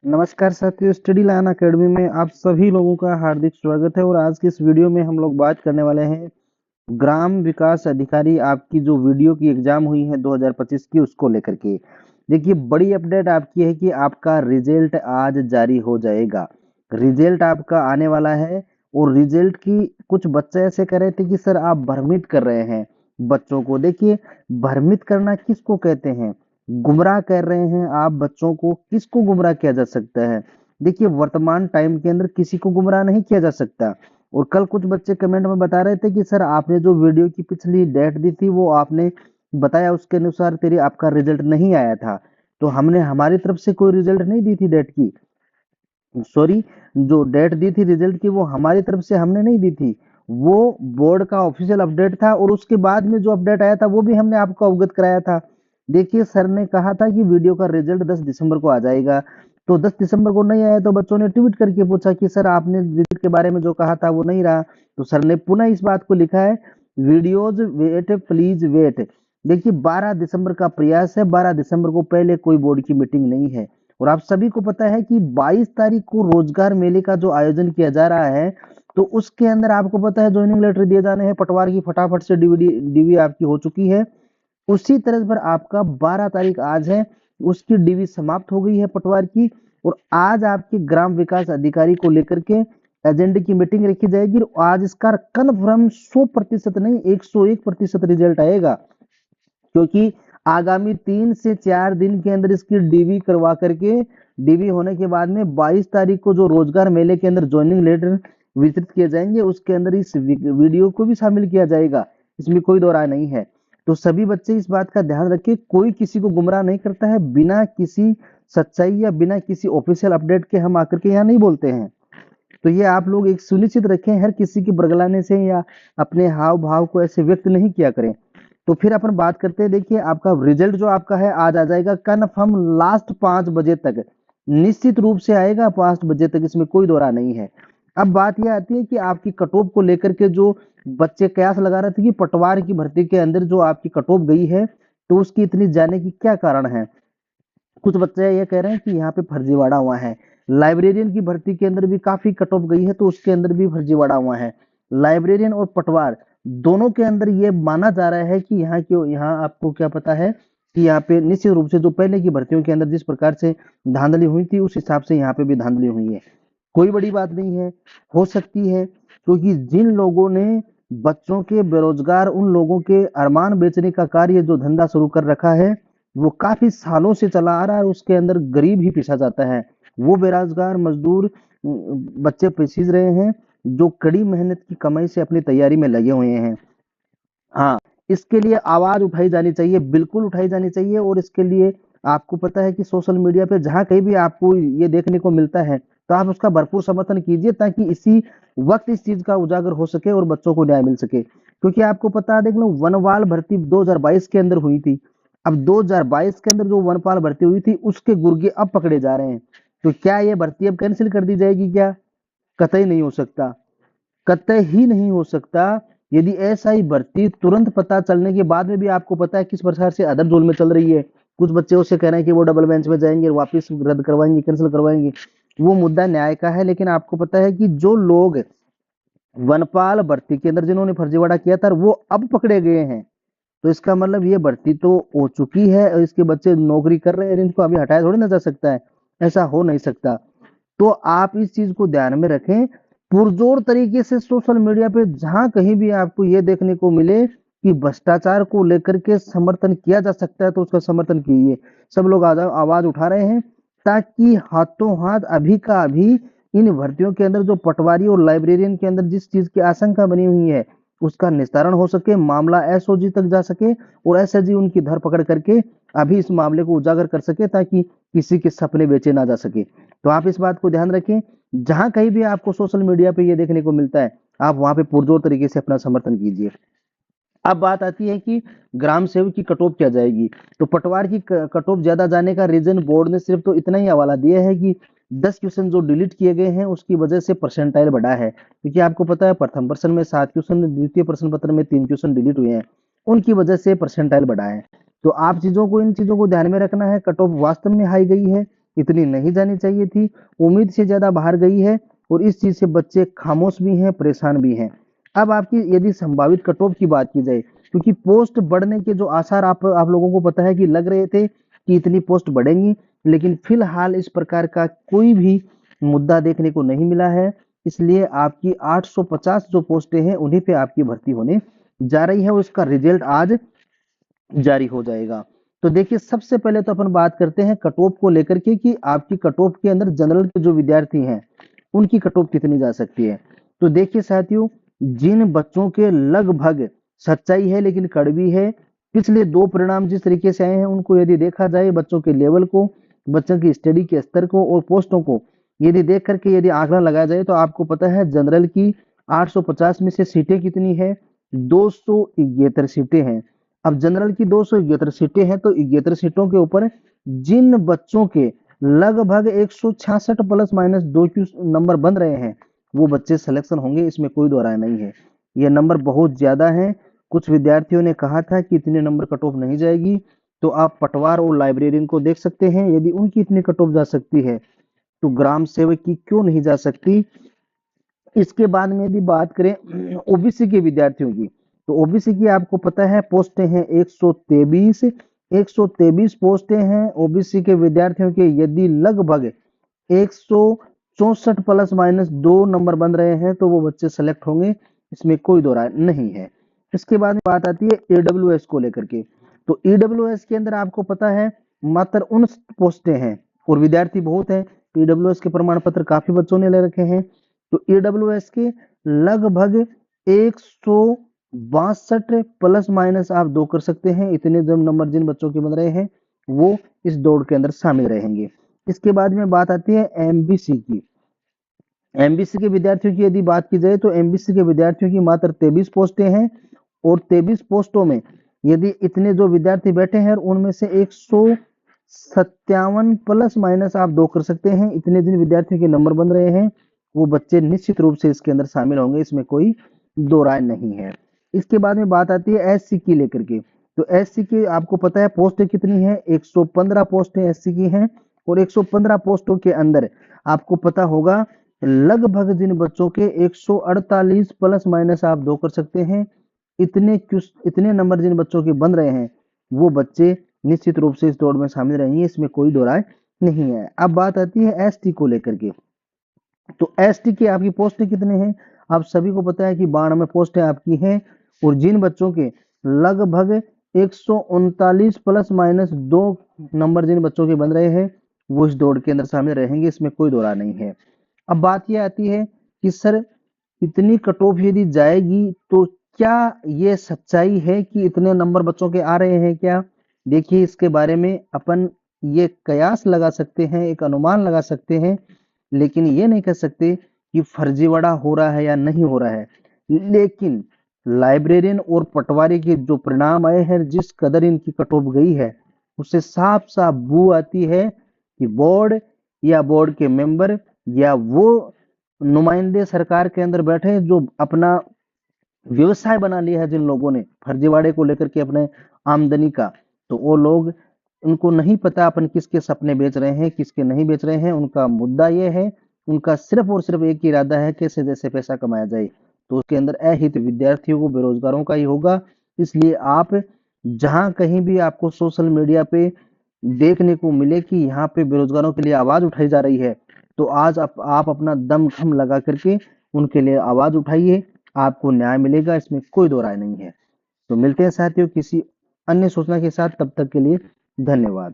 नमस्कार साथियों, study line academy में आप सभी लोगों का हार्दिक स्वागत है। और आज की इस वीडियो में हम लोग बात करने वाले हैं ग्राम विकास अधिकारी आपकी जो वीडियो की एग्जाम हुई है 2025 की, उसको लेकर के। देखिए, बड़ी अपडेट आपकी है कि आपका रिजल्ट आज जारी हो जाएगा। रिजल्ट आपका आने वाला है। और रिजल्ट की कुछ बच्चे ऐसे कह रहे थे कि सर आप भ्रमित कर रहे हैं बच्चों को। देखिए, भ्रमित करना किसको कहते हैं? गुमराह कर रहे हैं आप बच्चों को। किसको गुमराह किया जा सकता है? देखिए, वर्तमान टाइम के अंदर किसी को गुमराह नहीं किया जा सकता। और कल कुछ बच्चे कमेंट में बता रहे थे कि सर आपने जो वीडियो की पिछली डेट दी थी वो आपने बताया उसके अनुसार तेरी आपका रिजल्ट नहीं आया था। तो हमने हमारी तरफ से कोई रिजल्ट नहीं दी थी डेट की। सॉरी, जो डेट दी थी रिजल्ट की वो हमारी तरफ से हमने नहीं दी थी। वो बोर्ड का ऑफिशियल अपडेट था और उसके बाद में जो अपडेट आया था वो भी हमने आपको अवगत कराया था। देखिए, सर ने कहा था कि वीडियो का रिजल्ट 10 दिसंबर को आ जाएगा। तो 10 दिसंबर को नहीं आया तो बच्चों ने ट्वीट करके पूछा कि सर आपने रिजल्ट के बारे में जो कहा था वो नहीं रहा। तो सर ने पुनः इस बात को लिखा है, वीडियोज वेट प्लीज वेट। देखिए, 12 दिसंबर का प्रयास है। 12 दिसंबर को पहले कोई बोर्ड की मीटिंग नहीं है। और आप सभी को पता है कि 22 तारीख को रोजगार मेले का जो आयोजन किया जा रहा है, तो उसके अंदर आपको पता है ज्वाइनिंग लेटर दिए जाने हैं। पटवार की फटाफट से डीवीडी डीवी आपकी हो चुकी है। उसी तरह पर आपका 12 तारीख आज है, उसकी डीवी समाप्त हो गई है पटवार की। और आज आपके ग्राम विकास अधिकारी को लेकर के एजेंडे की मीटिंग रखी जाएगी। और आज इसका कन्फर्म 100% नहीं 101% रिजल्ट आएगा। क्योंकि आगामी 3 से 4 दिन के अंदर इसकी डीवी करवा करके, डीवी होने के बाद में 22 तारीख को जो रोजगार मेले के अंदर ज्वाइनिंग लेटर वितरित किए जाएंगे उसके अंदर इस वीडियो को भी शामिल किया जाएगा। इसमें कोई दो राय नहीं है। तो सभी बच्चे इस बात का ध्यान रखें, कोई किसी को गुमराह नहीं करता है। बिना किसी सच्चाई या बिना किसी ऑफिशियल अपडेट के हम आकर के यहाँ नहीं बोलते हैं। तो ये आप लोग एक सुनिश्चित रखें, हर किसी की बरगलाने से या अपने हाव भाव को ऐसे व्यक्त नहीं किया करें। तो फिर अपन बात करते हैं। देखिए, आपका रिजल्ट जो आपका है आज आ जाएगा कन्फर्म लास्ट 5 बजे तक। निश्चित रूप से आएगा 5 बजे तक, इसमें कोई दो राय नहीं है। अब बात यह आती है कि आपकी कट ऑफ को लेकर के जो बच्चे कयास लगा रहे थे कि पटवार की भर्ती के अंदर जो आपकी कट ऑफ गई है, तो उसकी इतनी जाने की क्या कारण है? कुछ बच्चे ये कह रहे हैं कि यहाँ पे फर्जीवाड़ा हुआ है। लाइब्रेरियन की भर्ती के अंदर भी काफी कट ऑफ गई है, तो उसके अंदर भी फर्जीवाड़ा हुआ है। लाइब्रेरियन और पटवार दोनों के अंदर ये माना जा रहा है कि यहाँ आपको क्या पता है कि यहाँ पे निश्चित रूप से जो पहले की भर्तियों के अंदर जिस प्रकार से धांधली हुई थी उस हिसाब से यहाँ पे भी धांधली हुई है। कोई बड़ी बात नहीं है, हो सकती है। क्योंकि जिन लोगों ने बच्चों के बेरोजगार उन लोगों के अरमान बेचने का कार्य जो धंधा शुरू कर रखा है, वो काफी सालों से चला आ रहा है। उसके अंदर गरीब ही पिसा जाता है। वो बेरोजगार मजदूर बच्चे पिसीज रहे हैं जो कड़ी मेहनत की कमाई से अपनी तैयारी में लगे हुए हैं। हाँ, इसके लिए आवाज उठाई जानी चाहिए, बिल्कुल उठाई जानी चाहिए। और इसके लिए आपको पता है कि सोशल मीडिया पे जहां कहीं भी आपको ये देखने को मिलता है तो आप उसका भरपूर समर्थन कीजिए, ताकि इसी वक्त इस चीज का उजागर हो सके और बच्चों को न्याय मिल सके। क्योंकि आपको पता है, देख लो, वनवाल भर्ती 2022 के अंदर हुई थी। अब 2022 के अंदर जो वनपाल भर्ती हुई थी उसके गुर्गे अब पकड़े जा रहे हैं। तो क्या ये भर्ती अब कैंसिल कर दी जाएगी क्या? कतई नहीं हो सकता, कतई ही नहीं हो सकता। यदि ऐसा ही भर्ती तुरंत पता चलने के बाद में भी आपको पता है किस प्रकार से अदर जोन में चल रही है, कुछ बच्चे उससे कह रहे हैं कि वो डबल बेंच में जाएंगे, वापस रद्द करवाएंगे, कैंसिल करवाएंगे। वो मुद्दा न्याय का है। लेकिन आपको पता है कि जो लोग वनपाल भर्ती के अंदर जिन्होंने फर्जीवाड़ा किया था वो अब पकड़े गए हैं। तो इसका मतलब ये भर्ती तो हो चुकी है और इसके बच्चे नौकरी कर रहे हैं, इनको अभी हटाया थोड़ी ना जा सकता है। ऐसा हो नहीं सकता। तो आप इस चीज को ध्यान में रखें। पुरजोर तरीके से सोशल मीडिया पे जहां कहीं भी आपको ये देखने को मिले कि भ्रष्टाचार को लेकर के समर्थन किया जा सकता है तो उसका समर्थन कीजिए। सब लोग आवाज उठा रहे हैं, ताकि हाथों हाथ अभी का अभी इन भर्तियों के अंदर जो पटवारी और लाइब्रेरियन के अंदर जिस चीज की आशंका बनी हुई है उसका निस्तारण हो सके, मामला एसओजी तक जा सके और एसएसजी उनकी धरपकड़ करके अभी इस मामले को उजागर कर सके, ताकि किसी के सपने बेचे ना जा सके। तो आप इस बात को ध्यान रखें, जहां कहीं भी आपको सोशल मीडिया पे ये देखने को मिलता है आप वहां पे पुरजोर तरीके से अपना समर्थन कीजिए। अब बात आती है कि ग्राम सेवक की कट ऑफ क्या जाएगी। तो पटवार की कट ऑफ ज्यादा जाने का रीजन बोर्ड ने सिर्फ तो इतना ही हवाला दिया है कि 10 क्वेश्चन जो डिलीट किए गए हैं उसकी वजह से परसेंटाइल बढ़ा है। क्योंकि आपको पता है प्रथम प्रश्न में 7 क्वेश्चन, द्वितीय प्रश्न पत्र में 3 क्वेश्चन डिलीट हुए हैं, उनकी वजह से परसेंटाइल बढ़ा है। तो आप इन चीजों को ध्यान में रखना है। कट ऑफ वास्तव में हाई गई है, इतनी नहीं जानी चाहिए थी, उम्मीद से ज्यादा बाहर गई है और इस चीज से बच्चे खामोश भी हैं, परेशान भी हैं। अब आपकी यदि संभावित कट ऑफ की बात की जाए, क्योंकि पोस्ट बढ़ने के जो आसार आप लोगों को पता है कि लग रहे थे कि इतनी पोस्ट बढ़ेंगी, लेकिन फिलहाल इस प्रकार का कोई भी मुद्दा देखने को नहीं मिला है। इसलिए आपकी 850 जो पोस्टें हैं उन्हीं पे आपकी भर्ती होने जा रही है, उसका रिजल्ट आज जारी हो जाएगा। तो देखिए, सबसे पहले तो अपन बात करते हैं कट ऑफ को लेकर के कि आपकी कट ऑफ के अंदर जनरल के जो विद्यार्थी हैं उनकी कट ऑफ कितनी जा सकती है। तो देखिए साथियों, जिन बच्चों के लगभग, सच्चाई है लेकिन कड़वी है, पिछले 2 परिणाम जिस तरीके से आए हैं उनको यदि देखा जाए, बच्चों के लेवल को, बच्चों की स्टडी के स्तर को और पोस्टों को यदि देख करके यदि आंकड़ा लगाया जाए, तो आपको पता है जनरल की 850 में से सीटें कितनी है, 271 सीटें हैं। अब जनरल की 271 सीटें हैं, तो 71 सीटों के ऊपर जिन बच्चों के लगभग 166 प्लस माइनस 2 क्यू नंबर बन रहे हैं, वो बच्चे सिलेक्शन होंगे, इसमें कोई दो राय नहीं है। ये नंबर बहुत ज्यादा है। कुछ विद्यार्थियों ने कहा था कि इतने नंबर कट ऑफ नहीं जाएगी, तो आप पटवार और लाइब्रेरियन को देख सकते हैं, यदि उनकी इतनी कट ऑफ जा सकती है तो ग्राम सेवक की क्यों नहीं जा सकती। इसके बाद में यदि बात करें ओबीसी के विद्यार्थियों की, तो ओबीसी की आपको पता है पोस्टें हैं 123 पोस्टें हैं ओबीसी के विद्यार्थियों के। यदि लगभग 164 प्लस माइनस 2 नंबर बन रहे हैं तो वो बच्चे सेलेक्ट होंगे, इसमें कोई दो राय नहीं है। इसके बाद में बात आती है ईडब्ल्यूएस को लेकर के। तो ईडब्ल्यूएस के अंदर आपको पता है मात्र 19 पोस्टें हैं और विद्यार्थी बहुत हैं। ईडब्ल्यूएस के प्रमाण पत्र काफी बच्चों ने ले रखे हैं। तो ईडब्ल्यूएस के लगभग 162 प्लस माइनस आप 2 कर सकते हैं, इतने जब नंबर जिन बच्चों के बन रहे हैं वो इस दौड़ के अंदर शामिल रहेंगे। इसके बाद में बात आती है एमबीसी की। एमबीसी के विद्यार्थियों की यदि बात की जाए, तो एमबीसी के विद्यार्थियों की मात्र 23 पोस्टें हैं और 23 पोस्टों में यदि इतने जो विद्यार्थी बैठे हैं उनमें से 157 प्लस माइनस आप 2 कर सकते हैं, इतने जिन विद्यार्थियों के नंबर बन रहे हैं वो बच्चे निश्चित रूप से इसके अंदर शामिल होंगे, इसमें कोई दो राय नहीं है। इसके बाद में बात आती है एससी की लेकर के। तो एससी की आपको पता है पोस्टें कितनी है, 115 पोस्टें एससी की हैं और 115 पोस्टों के अंदर आपको पता होगा लगभग जिन बच्चों के 148 प्लस माइनस आप 2 कर सकते हैं, इतने नंबर जिन बच्चों के बन रहे हैं वो बच्चे निश्चित रूप से इस दौड़ में शामिल रहेंगे, इसमें कोई दो राय नहीं है। अब बात आती है एसटी को लेकर के। तो एसटी की आपकी पोस्टें कितने हैं, आप सभी को पता है कि 92 पोस्टें आपकी हैं और जिन बच्चों के लगभग 139 प्लस माइनस 2 नंबर जिन बच्चों के बन रहे हैं वो इस दौड़ के अंदर शामिल रहेंगे, इसमें कोई दो राय नहीं है। अब बात यह आती है कि सर इतनी कट ऑफ यदि जाएगी तो क्या ये सच्चाई है कि इतने नंबर बच्चों के आ रहे हैं क्या। देखिए, इसके बारे में अपन ये कयास लगा सकते हैं, एक अनुमान लगा सकते हैं, लेकिन ये नहीं कह सकते कि फर्जीवाड़ा हो रहा है या नहीं हो रहा है। लेकिन लाइब्रेरियन और पटवारी के जो परिणाम आए हैं, जिस कदर इनकी कट ऑफ गई है, उससे साफ साफ बू आती है कि बोर्ड या बोर्ड के मेंबर या वो नुमाइंदे सरकार के अंदर बैठे जो अपना व्यवसाय बना लिया है जिन लोगों ने फर्जीवाड़े को लेकर के अपने आमदनी का, तो वो लोग, उनको नहीं पता अपन किसके सपने बेच रहे हैं किसके नहीं बेच रहे हैं। उनका मुद्दा ये है, उनका सिर्फ और सिर्फ एक ही इरादा है कैसे जैसे पैसा कमाया जाए, तो उसके अंदर अहित विद्यार्थियों को, बेरोजगारों का ही होगा। इसलिए आप जहां कहीं भी आपको सोशल मीडिया पे देखने को मिले कि यहाँ पे बेरोजगारों के लिए आवाज उठाई जा रही है, तो आज आप अपना दम खम लगा करके उनके लिए आवाज उठाइए, आपको न्याय मिलेगा, इसमें कोई दो राय नहीं है। तो मिलते हैं साथियों किसी अन्य सूचना के साथ, तब तक के लिए धन्यवाद।